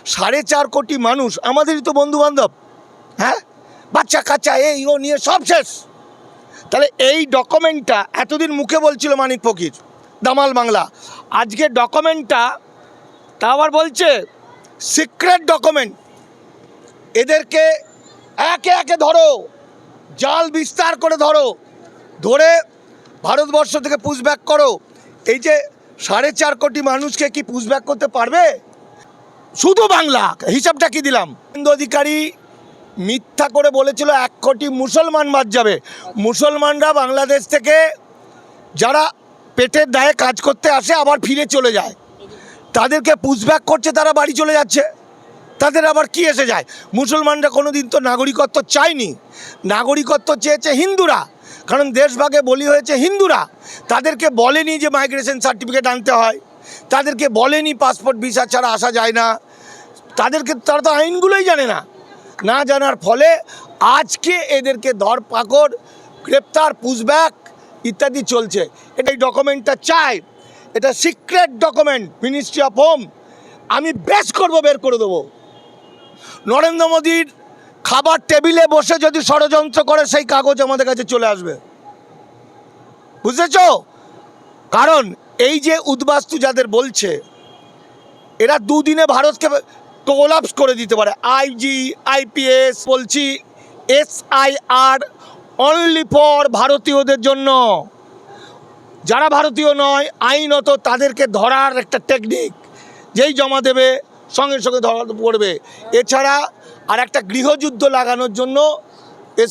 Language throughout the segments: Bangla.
4.5 কোটি মানুষ আমাদেরই তো বন্ধুবান্ধব, হ্যাঁ, বাচ্চা কাচ্চা এই ও নিয়ে সব শেষ। তাহলে এই ডকুমেন্টটা এতদিন মুখে বলছিল মানিক ফকির দামাল বাংলা, আজকে ডকুমেন্টটা তা আবার বলছে সিক্রেট ডকুমেন্ট। এদেরকে একে একে ধরো, জাল বিস্তার করে ধরে ভারতবর্ষ থেকে পুশব্যাক করো। এই যে 4.5 কোটি মানুষকে কি পুশব্যাক করতে পারবে? শুধু বাংলা হিসাবটা কি দিলাম, শুভেন্দু অধিকারী মিথ্যা করে বলেছিল 1 কোটি মুসলমান বাদ যাবে। মুসলমানরা বাংলাদেশ থেকে যারা পেটের দায়ে কাজ করতে আসে আবার ফিরে চলে যায়, তাদেরকে পুশব্যাক করছে, তারা বাড়ি চলে যাচ্ছে, তাদের আবার কি এসে যায়? মুসলমানরা কোনো দিন তো নাগরিকত্ব চায়নি, নাগরিকত্ব চেয়েছে হিন্দুরা, কারণ দেশভাগে বলি হয়েছে হিন্দুরা। তাদেরকে বলেনি যে মাইগ্রেশন সার্টিফিকেট আনতে হয়, তাদেরকে বলেনি পাসপোর্ট ভিসা ছাড়া আসা যায় না, তারা তো আইনগুলোই জানে না। না জানার ফলে আজকে এদেরকে ধরপাকড়, গ্রেপ্তার, পুশব্যাক ইত্যাদি চলছে। এই ডকুমেন্টটা চাই, এটা secret document, ministry of home. আমি বেশ করবো, বের করে দেবো। নরেন্দ্র মোদীর খাবার টেবিলে বসে যদি ষড়যন্ত্র করে, সেই কাগজ আমাদের কাছে চলে আসবে, বুঝেছ? কারণ এই যে উদ্বাস্তু যাদের বলছে, এরা দুদিনে ভারতকে কোলাপস করে দিতে পারে। আইজি, আইপিএস বলছি, SIR অনলি ফর ভারতীয়দের জন্য, যারা ভারতীয় নয় আইনত তাদেরকে ধরার একটা টেকনিক, যেই জমা দেবে সঙ্গে সঙ্গে ধরা পড়বে। এছাড়া আর একটা গৃহযুদ্ধ লাগানোর জন্য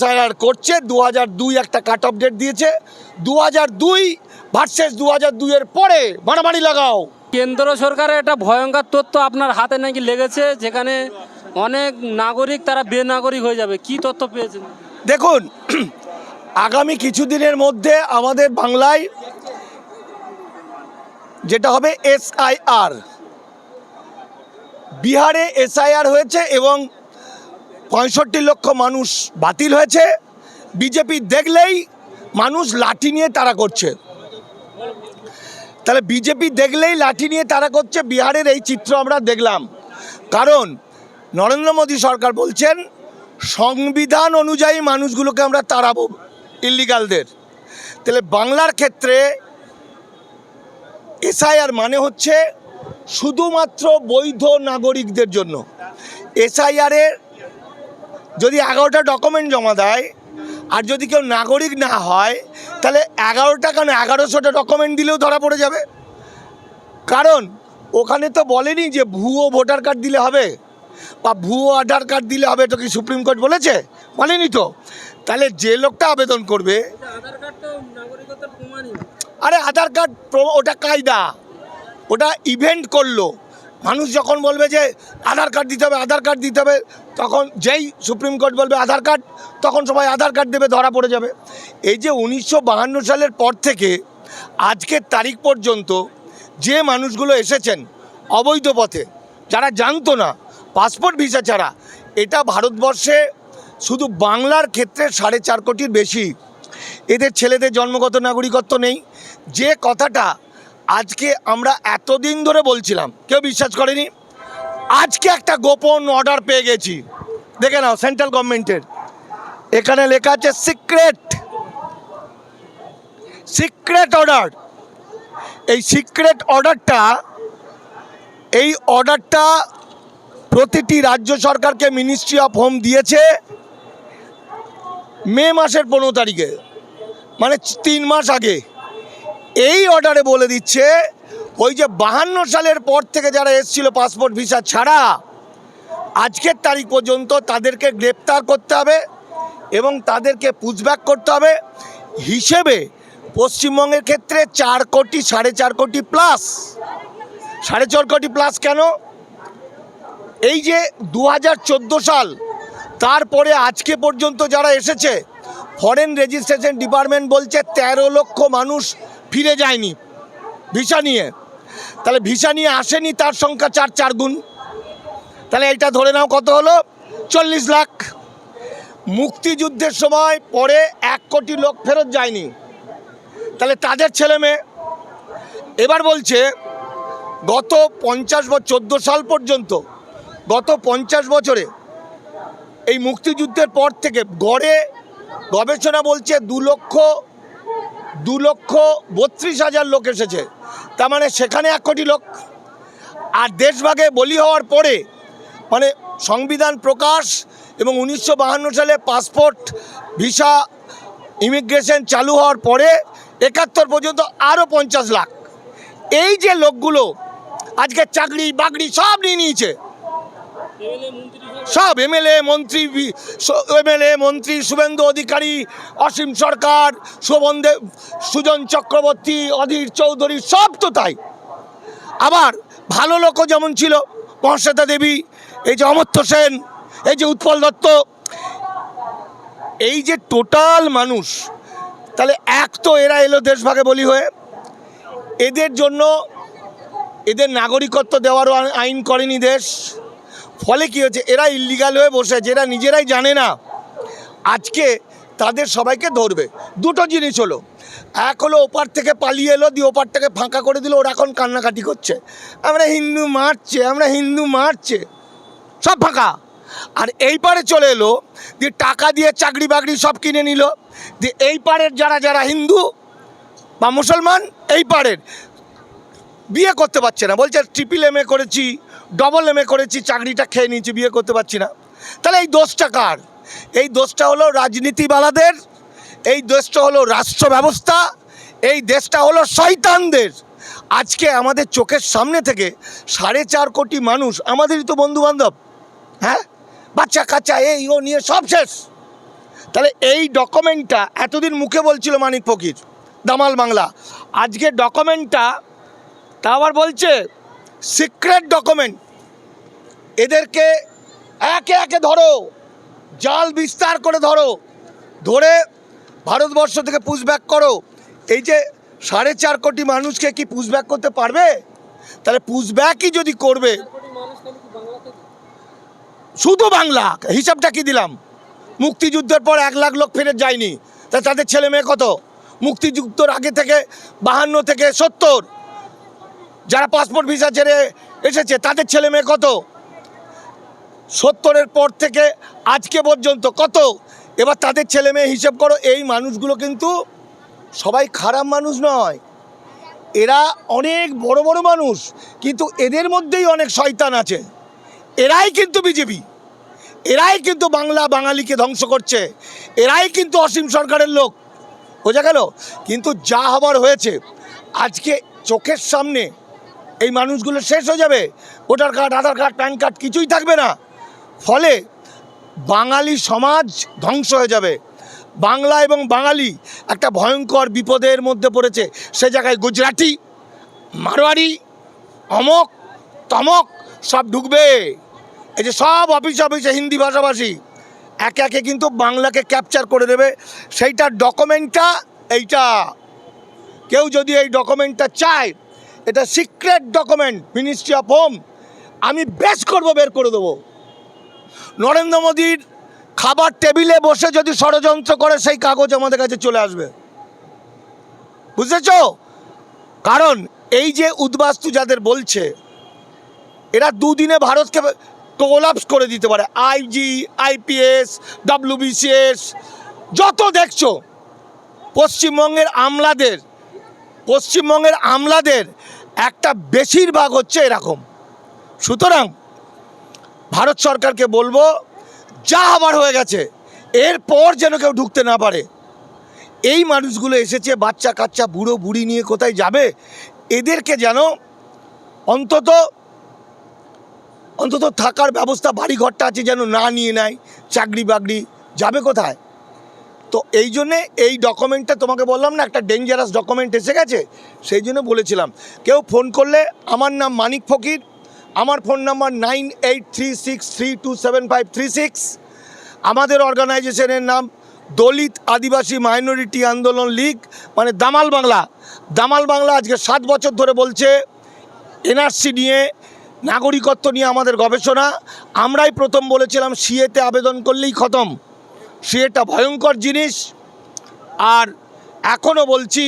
SIR করছে। 2002 একটা কাট অফ ডেট দিয়েছে, 2002 ভার্সেস 2002-এর পরে মারামারি লাগাও। কেন্দ্র সরকারের একটা ভয়ঙ্কর তথ্য আপনার হাতে নাকি লেগেছে, যেখানে অনেক নাগরিক তারা বেনাগরিক হয়ে যাবে, কি তথ্য পেয়েছেন? দেখুন, আগামী কিছুদিনের মধ্যে আমাদের বাংলায় যেটা হবে SIR, বিহারে SIR হয়েছে এবং 65 লক্ষ মানুষ বাতিল হয়েছে। বিজেপি দেখলেই মানুষ লাঠি নিয়ে তাড়া করছে, তাহলে বিজেপি দেখলেই লাঠি নিয়ে তাড়া করছে। বিহারের এই চিত্র আমরা দেখলাম, কারণ নরেন্দ্র মোদী সরকার বলছেন সংবিধান অনুযায়ী মানুষগুলোকে আমরা তাড়াবো, ইল্লিগালদের। তাহলে বাংলার ক্ষেত্রে SIR মানে হচ্ছে শুধুমাত্র বৈধ নাগরিকদের জন্য। SIR-এর যদি 11টা ডকুমেন্ট জমা দেয়, আর যদি কেউ নাগরিক না হয়, তাহলে 11টা কেন 1100টা ডকুমেন্ট দিলেও ধরা পড়ে যাবে। কারণ ওখানে তো বলেনি যে ভুয়ো ভোটার কার্ড দিলে হবে বা ভুয়ো আধার কার্ড দিলে হবে, এটা কি সুপ্রিম কোর্ট বলেছে? বলেনি তো। তাহলে যে লোকটা আবেদন করবে, আরে আধার কার্ড ওটা কায়দা, ওটা ইভেন্ট করলো। মানুষ যখন বলবে যে আধার কার্ড দিতে হবে, আধার কার্ড দিতে হবে, তখন যেই সুপ্রিম কোর্ট বলবে আধার কার্ড, তখন সবাই আধার কার্ড দেবে, ধরা পড়ে যাবে। এই যে 1952 সালের পর থেকে আজকের তারিখ পর্যন্ত যে মানুষগুলো এসেছেন অবৈধ পথে, যারা জানতো না, পাসপোর্ট ভিসা ছাড়া, এটা ভারতবর্ষে শুধু বাংলার ক্ষেত্রে 4.5 কোটির বেশি। এদের ছেলেদের জন্মগত নাগরিকত্ব নেই। যে কথাটা আজকে আমরা এতদিন ধরে বলছিলাম, কেউ বিশ্বাস করেনি। আজকে একটা গোপন অর্ডার পেয়ে গেছি, দেখে নাও, সেন্ট্রাল গভর্নমেন্টের। এখানে লেখা আছে সিক্রেট অর্ডার। এই সিক্রেট অর্ডারটা প্রতিটি রাজ্য সরকারকে মিনিস্ট্রি অফ হোম দিয়েছে মে মাসের 15 তারিখে, মানে 3 মাস আগে। এই অর্ডারে বলে দিচ্ছে ওই যে 52 সালের পর থেকে যারা এসেছিল পাসপোর্ট ভিসা ছাড়া, আজকের তারিখ পর্যন্ত তাদেরকে গ্রেপ্তার করতে হবে এবং তাদেরকে পুশব্যাক করতে হবে। হিসেবে পশ্চিমবঙ্গের ক্ষেত্রে 4 কোটি, 4.5 কোটি প্লাস। 4.5 কোটি প্লাস কেন? এই যে 2014 সাল, তারপরে আজকে পর্যন্ত যারা এসেছে, ফরেন রেজিস্ট্রেশন ডিপার্টমেন্ট বলছে 13 লক্ষ মানুষ ফিরে যায়নি ভিসা নিয়ে। তাহলে ভিসা নিয়ে আসেনি, তার সংখ্যা 4 গুণ। তাহলে এইটা ধরে নাও কত হলো? 40 লাখ। মুক্তিযুদ্ধের সময় পরে 1 কোটি লোক ফেরত যায়নি, তাহলে তাদের ছেলে মেয়ে। এবার বলছে গত 14 সাল পর্যন্ত গত 50 বছরে এই মুক্তিযুদ্ধের পর থেকে গড়ে গবেষণা বলছে 2,32,000 লোক এসেছে, তার মানে সেখানে 1 কোটি লোক। আর দেশভাগে বলি হওয়ার পরে মানে সংবিধান প্রকাশ এবং 1952 সালে পাসপোর্ট ভিসা ইমিগ্রেশন চালু হওয়ার পরে 71 পর্যন্ত আরও 50 লাখ। এই যে লোকগুলো আজকে চাকরি বাকরি সব নিয়ে নিয়েছে, সব এমএলএ মন্ত্রী শুভেন্দু অধিকারী, অসীম সরকার, সুজন চক্রবর্তী, অধীর চৌধুরী, সব তো তাই। আবার ভালো লোকও যেমন ছিল, মহাশ্বেতা দেবী, এই যে অমর্ত্য সেন, এই যে উৎপল দত্ত, এই যে টোটাল মানুষ, তাহলে এক তো এরা এলো দেশভাগে বলি হয়ে। এদের জন্য এদের নাগরিকত্ব দেওয়ারও আইন করেনি দেশ। ফলে কী হচ্ছে, এরা ইল্লিগাল হয়ে বসে আছে, এরা নিজেরাই জানে না। আজকে তাদের সবাইকে ধরবে। দুটো জিনিস হলো, এক হলো ওপার থেকে পালিয়ে এলো, দিয়ে ওপারটাকে ফাঁকা করে দিল, ওরা এখন কান্নাকাটি করছে, আমরা হিন্দু মারছে, সব ফাঁকা। আর এই পারে চলে এলো, দিয়ে টাকা দিয়ে চাকরি বাকরি সব কিনে নিল, দিয়ে এই পারের যারা হিন্দু বা মুসলমান, এই পারের বিয়ে করতে পারছে না, বলছে MA করেছি, MA করেছি, চাকরিটা খেয়ে নিয়েছি, বিয়ে করতে পারছি না। তাহলে এই দোষটা কার? এই দোষটা হলো রাজনীতিওয়ালাদের, এই দেশটা হলো রাষ্ট্র ব্যবস্থা, এই দেশটা হলো শয়তানদের। আজকে আমাদের চোখের সামনে থেকে 4.5 কোটি মানুষ, আমাদেরই তো বন্ধু বান্ধব, হ্যাঁ, বাচ্চা কাচ্চা এই ও নিয়ে সব শেষ। তাহলে এই ডকুমেন্টটা এতদিন মুখে বলছিল মানিক ফকির, দামাল বাংলা, আজকে ডকুমেন্টটা তা আবার বলছে সিক্রেট ডকুমেন্ট। এদেরকে একে একে ধরো, জাল বিস্তার করে ধরে ভারতবর্ষ থেকে পুশব্যাক করো। এই যে 4.5 কোটি মানুষকে কি পুশব্যাক করতে পারবে? তাহলে পুশব্যাকই যদি করবে, শুধু বাংলা হিসাবটা কি দিলাম, মুক্তিযুদ্ধের পর 1 লাখ লোক ফেরত যায়নি, তা তাদের ছেলে মেয়ে কত? মুক্তিযুদ্ধের আগে থেকে 52 থেকে 70 যারা পাসপোর্ট ভিসা ছেড়ে এসেছে, তাদের ছেলে মেয়ে কত? 70-এর পর থেকে আজকে পর্যন্ত কত? এবার তাদের ছেলে মেয়ে হিসেব করো। এই মানুষগুলো কিন্তু সবাই খারাপ মানুষ নয়, এরা অনেক বড় বড় মানুষ, কিন্তু এদের মধ্যেই অনেক শয়তান আছে। এরাই কিন্তু বিজেপি, এরাই কিন্তু বাঙালিকে ধ্বংস করছে, এরাই কিন্তু অসীম সরকারের লোক। বোঝা গেল? কিন্তু যা হবার হয়েছে, আজকে চোখের সামনে এই মানুষগুলো শেষ হয়ে যাবে। ভোটার কার্ড, আধার কার্ড, প্যান কার্ড কিছুই থাকবে না। ফলে বাঙালি সমাজ ধ্বংস হয়ে যাবে। বাংলা এবং বাঙালি একটা ভয়ঙ্কর বিপদের মধ্যে পড়েছে। সে জায়গায় গুজরাটি, মারোয়ারি, অমক তমক সব ঢুকবে। এই যে সব অফিসে হিন্দি ভাষাভাষী একে একে কিন্তু বাংলাকে ক্যাপচার করে দেবে। সেইটার ডকুমেন্টটা এইটা, কেউ যদি এই ডকুমেন্টটা চায়, এটা secret document, ministry of home, আমি বেশ বের করে দেবো। নরেন্দ্র মোদীর খাবার টেবিলে বসে যদি ষড়যন্ত্র করে, সেই কাগজ আমাদের কাছে চলে আসবে। বুঝেছ? কারণ এই যে উদ্বাস্তু যাদের বলছে, এরা দুদিনে ভারতকে কোলাপস করে দিতে পারে। IG, IPS, WBCS যত দেখছো, পশ্চিমবঙ্গের আমলাদের একটা বেশিরভাগ হচ্ছে এরকম। সুতরাং ভারত সরকারকে বলবো, যা হবার হয়ে গেছে, এরপর যেন কেউ ঢুকতে না পারে। এই মানুষগুলো এসেছে, বাচ্চা কাচ্চা বুড়ো বুড়ি নিয়ে কোথায় যাবে? এদেরকে যেন অন্তত থাকার ব্যবস্থা, বাড়িঘরটা আছে যেন না নিয়ে নেয়, চাকরি বাকরি যাবে কোথায়? তো এই জন্যে এই ডকুমেন্টটা তোমাকে বললাম না, একটা ডেঞ্জারাস ডকুমেন্ট এসে গেছে, সেই জন্য বলেছিলাম। কেউ ফোন করলে, আমার নাম মানিক ফকির, আমার ফোন নাম্বার 9836327536। আমাদের অর্গানাইজেশনের নাম দলিত আদিবাসী মাইনরিটি আন্দোলন লীগ, মানে দামাল বাংলা। আজকে 7 বছর ধরে বলছে NRC নিয়ে, নাগরিকত্ব নিয়ে আমাদের গবেষণা। আমরাই প্রথম বলেছিলাম সিএতে আবেদন করলেই খতম, সিএটা ভয়ঙ্কর জিনিস। আর এখনও বলছি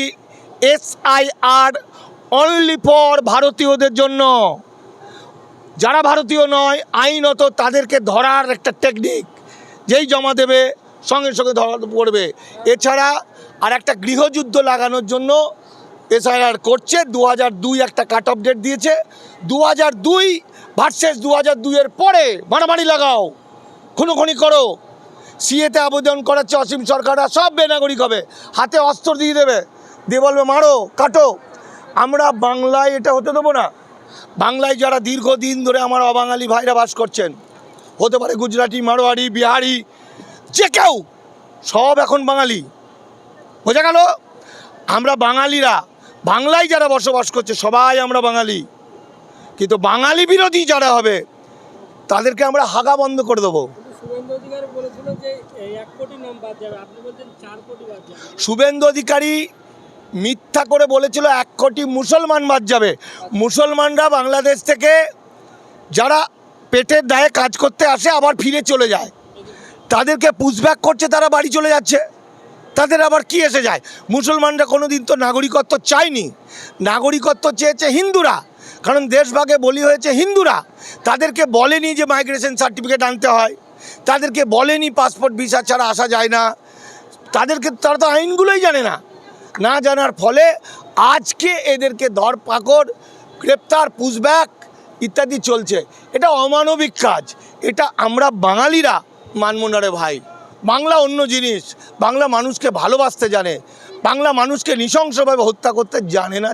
SIR অনলি ফর ভারতীয়দের জন্য, যারা ভারতীয় নয় আইনত তাদেরকে ধরার একটা টেকনিক, যেই জমা দেবে সঙ্গে সঙ্গে ধরা পড়বে। এছাড়া আর একটা গৃহযুদ্ধ লাগানোর জন্য এসআইআর করছে। 2002 একটা কাট অফ ডেট দিয়েছে, 2002 ভার্সেস 2002-এর পরে মারামারি লাগাও, খুনোখুনি করো। সিএতে আবেদন করাচ্ছে অসীম সরকাররা, সব বেনাগরিক হবে, হাতে অস্ত্র দিয়ে দেবে, দিয়ে বলবে মারো কাটো। আমরা বাংলায় এটা হতে দেবো না। বাংলায় যারা দীর্ঘদিন ধরে আমার অবাঙালি ভাইরা বাস করছেন, হতে পারে গুজরাটি, মারোয়াড়ি, বিহারি, যে কেউ, সব এখন বাঙালি। বোঝা গেল? আমরা বাঙালিরা, বাংলায় যারা বসবাস করছে সবাই আমরা বাঙালি, কিন্তু বাঙালি বিরোধী যারা হবে তাদেরকে আমরা হাগা বন্ধ করে দেবো। শুভেন্দু অধিকারী মিথ্যা করে বলেছিল 1 কোটি মুসলমান বাদ যাবে। মুসলমানরা বাংলাদেশ থেকে যারা পেটের দায়ে কাজ করতে আসে আবার ফিরে চলে যায়, তাদেরকে পুশব্যাক করছে, তারা বাড়ি চলে যাচ্ছে, তাদের আবার কি এসে যায়? মুসলমানরা কোনো দিন তো নাগরিকত্ব চায়নি, নাগরিকত্ব চেয়েছে হিন্দুরা, কারণ দেশভাগে বলি হয়েছে হিন্দুরা। তাদেরকে বলেনি যে মাইগ্রেশন সার্টিফিকেট আনতে হয়, তাদেরকে বলেনি পাসপোর্ট ভিসা ছাড়া আসা যায় না, তারা তো আইনগুলোই জানে না। না জানার ফলে আজকে এদেরকে ধরপাকড়, গ্রেপ্তার, পুশব্যাক ইত্যাদি চলছে। এটা অমানবিক কাজ, এটা আমরা বাঙালিরা মানব না রে ভাই। বাংলা অন্য জিনিস, বাংলা মানুষকে ভালোবাসতে জানে, বাংলা মানুষকে নৃশংসভাবে হত্যা করতে জানে না।